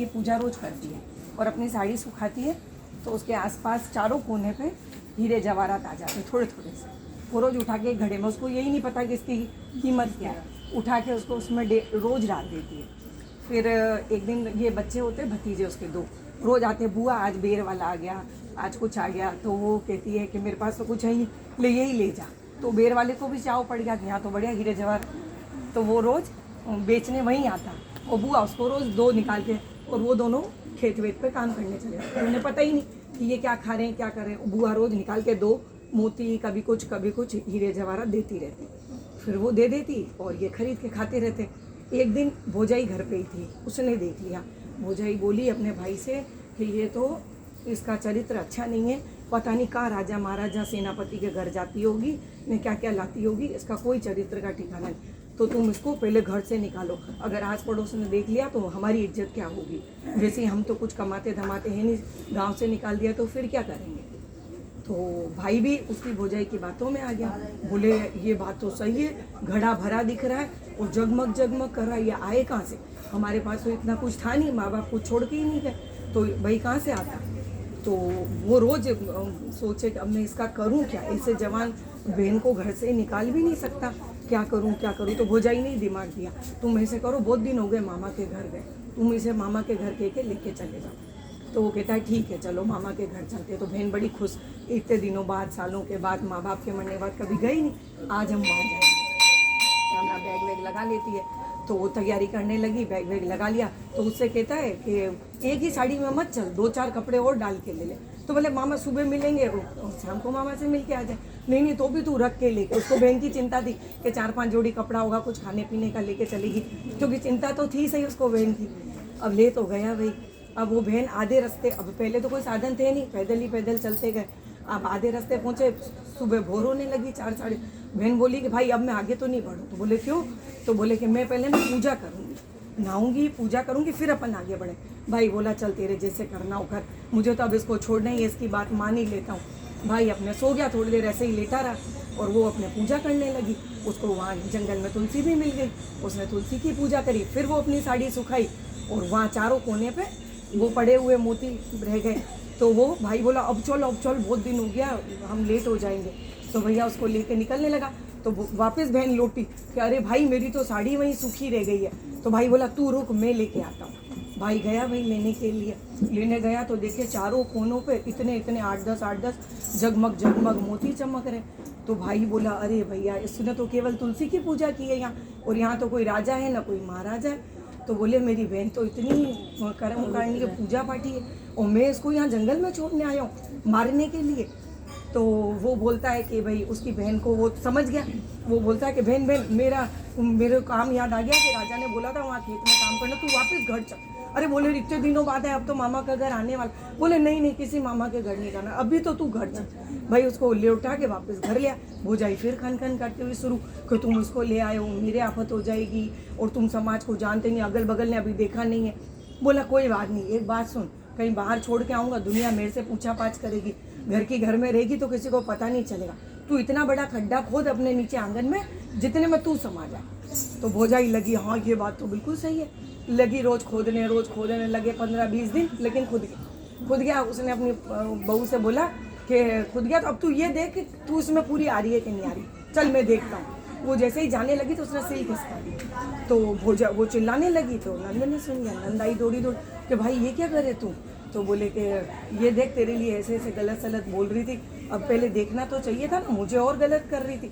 की पूजा रोज करती है और अपनी साड़ी सुखाती है तो उसके आसपास चारों कोने पे हीरे जवाहरात आ जाते हैं थोड़े थोड़े से। वो रोज़ उठा के घड़े में, उसको यही नहीं पता कि इसकी कीमत क्या है, उठा के उसको उसमें रोज़ डाल देती है। फिर एक दिन ये बच्चे होते भतीजे उसके 2 रोज़ आते, बुआ आज बेर वाला आ गया, आज कुछ आ गया, तो वो कहती है कि मेरे पास तो कुछ है ही, ले यही ले जा। तो बेर वाले को भी चाव पड़ गया कि यहाँ तो बढ़िया हीरे जवाहर, तो वो रोज़ बेचने वहीं आता और बुआ उसको रोज़ 2 निकाल के, और वो दोनों खेत वेत पे काम करने चले जाते। उन्हें पता ही नहीं कि ये क्या खा रहे हैं क्या कर रहे हैं। बुआ रोज़ निकाल के 2 मोती कभी कुछ हीरे जवाहरात देती रहती, फिर वो दे देती और ये खरीद के खाते रहते। एक दिन भोजाई घर पे ही थी, उसने देख लिया। भोजाई बोली अपने भाई से कि ये तो इसका चरित्र अच्छा नहीं है, पता नहीं कहाँ राजा महाराजा सेनापति के घर जाती होगी, ने क्या क्या लाती होगी, इसका कोई चरित्र का ठिकाना नहीं, तो तुम इसको पहले घर से निकालो। अगर आस पड़ोस ने देख लिया तो हमारी इज्जत क्या होगी, वैसे हम तो कुछ कमाते धमाते हैं नहीं, गाँव से निकाल दिया तो फिर क्या करेंगे। तो भाई भी उसकी भोजाई की बातों में आ गया, बोले ये बात तो सही है, घड़ा भरा दिख रहा है और जगमग जगमग कर रहा है, ये आए कहाँ से, हमारे पास तो इतना कुछ था नहीं, माँ बाप को छोड़ के ही नहीं गए, तो भाई कहाँ से आता। तो वो रोज़ सोचे कि अब मैं इसका करूँ क्या, ऐसे जवान बहन को घर से निकाल भी नहीं सकता, क्या करूँ क्या करूँ। तो भोजाई ने दिमाग दिया, तुम ऐसे करो, बहुत दिन हो गए मामा के घर गए, तुम इसे मामा के घर कह के लेके चले जाओ। तो वो कहता है ठीक है चलो मामा के घर चलते। तो बहन बड़ी खुश, इतने दिनों बाद सालों के बाद माँ बाप के मरने बाद कभी गई नहीं, आज हम वहाँ जाएंगे। अपना बैग वैग लगा लेती है, तो वो तैयारी करने लगी, बैग वैग लगा लिया। तो उससे कहता है कि एक ही साड़ी में मत चल, 2-4 कपड़े और डाल के ले ले। तो बोले मामा सुबह मिलेंगे और शाम को मामा से मिल के आ जाए। नहीं तो भी तू रख के लेके, उसको बहन की चिंता थी कि 4-5 जोड़ी कपड़ा होगा, कुछ खाने पीने का लेके चलेगी, क्योंकि चिंता तो थी सही उसको बहन की। अब ले तो गया भाई, अब वो बहन आधे रास्ते, अब पहले तो कोई साधन थे नहीं, पैदल चलते गए। अब आधे रास्ते पहुँचे, सुबह भोर होने लगी 4 साढ़े। बहन बोली कि भाई अब मैं आगे तो नहीं बढ़ूँ। तो बोले क्यों। तो बोले कि मैं पहले ना पूजा करूँगी, नहाऊंगी, पूजा करूँगी, फिर अपन आगे बढ़े। भाई बोला चल तेरे जैसे करना हो कर, मुझे तो अब इसको छोड़ना ही है, इसकी बात मान ही लेता हूँ। भाई अपने सो गया, थोड़ी देर ऐसे ही लेटा रहा और वो अपने पूजा करने लगी। उसको वहाँ जंगल में तुलसी भी मिल गई, उसने तुलसी की पूजा करी, फिर वो अपनी साड़ी सुखाई और वहाँ चारों कोने पे वो पड़े हुए मोती रह गए। तो वो भाई बोला अब चल बहुत दिन हो गया, हम लेट हो जाएंगे। तो भैया उसको लेके निकलने लगा, तो वापस बहन लौटी कि अरे भाई मेरी तो साड़ी वहीं सूखी रह गई है। तो भाई बोला तू रुक मैं लेके आता हूँ। भाई गया भाई लेने के लिए, लेने गया तो देखे चारों कोनों पे इतने 8-10 जगमग मोती चमक रहे। तो भाई बोला अरे भैया इसने तो केवल तुलसी की पूजा की है यहाँ, और यहाँ तो कोई राजा है ना कोई महाराजा है। तो बोले मेरी बहन तो इतनी कर्म करने की पूजा पाठी है और मैं इसको यहाँ जंगल में छोड़ने आया हूँ मारने के लिए। तो वो बोलता है कि भाई उसकी बहन को वो समझ गया, वो बोलता है कि बहन मेरे काम याद आ गया कि राजा ने बोला था वहाँ खेत में काम करना, तू वापस घर चल। अरे बोले इतने दिनों बाद है, अब तो मामा का घर आने वाला। बोले नहीं किसी मामा के घर नहीं जाना, अभी तो तू घर चल। भाई उसको ले उठा के वापस घर लिया। भोजाई फिर खन करते हुए शुरू कि तुम उसको ले आए हो, मेरे आफत हो जाएगी और तुम समाज को जानते नहीं, अगल बगल ने अभी देखा नहीं है। बोला कोई बात नहीं, एक बात सुन, कहीं बाहर छोड़ के आऊँगा, दुनिया मेरे से पूछा पाछ करेगी, घर में रहेगी तो किसी को पता नहीं चलेगा। तू इतना बड़ा खड्डा खोद अपने नीचे आंगन में जितने में तू समा जाए। तो भोजाई लगी हाँ ये बात तो बिल्कुल सही है, लगी रोज खोदने लगे 15-20 दिन, लेकिन खुद गया। उसने अपनी बहू से बोला कि खुद गया तो अब तू ये देख कि तू इसमें पूरी आ रही है कि नहीं आ रही, चल मैं देखता हूँ। वो जैसे ही जाने लगी तो उसने सिल खिसका दी, तो वो चिल्लाने लगी। तो नंद ने सुन लिया, नंद आई दौड़ी कि भाई ये क्या करे तू। तो बोले कि ये देख तेरे लिए ऐसे गलत सलत बोल रही थी, अब पहले देखना तो चाहिए था ना, मुझे और गलत कर रही थी,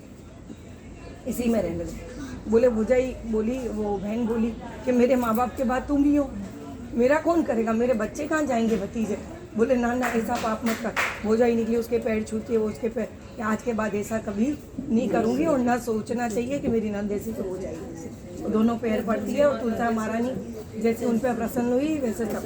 इसी में रहने लगे। बोले भुजाई बोली, वो बहन बोली कि मेरे माँ बाप के बाद तुम ही हो, मेरा कौन करेगा, मेरे बच्चे कहाँ जाएंगे भतीजे। बोले ना ऐसा पाप मत कर। भोजाई निकली, उसके पैर छूती है, वो उसके पैर कि आज के बाद ऐसा कभी नहीं करूँगी और ना सोचना चाहिए कि मेरी नंद ऐसी तो हो जाएगी। तो दोनों पैर पड़ती है और तुलसा महारानी जैसे उन पर प्रसन्न हुई वैसे सब।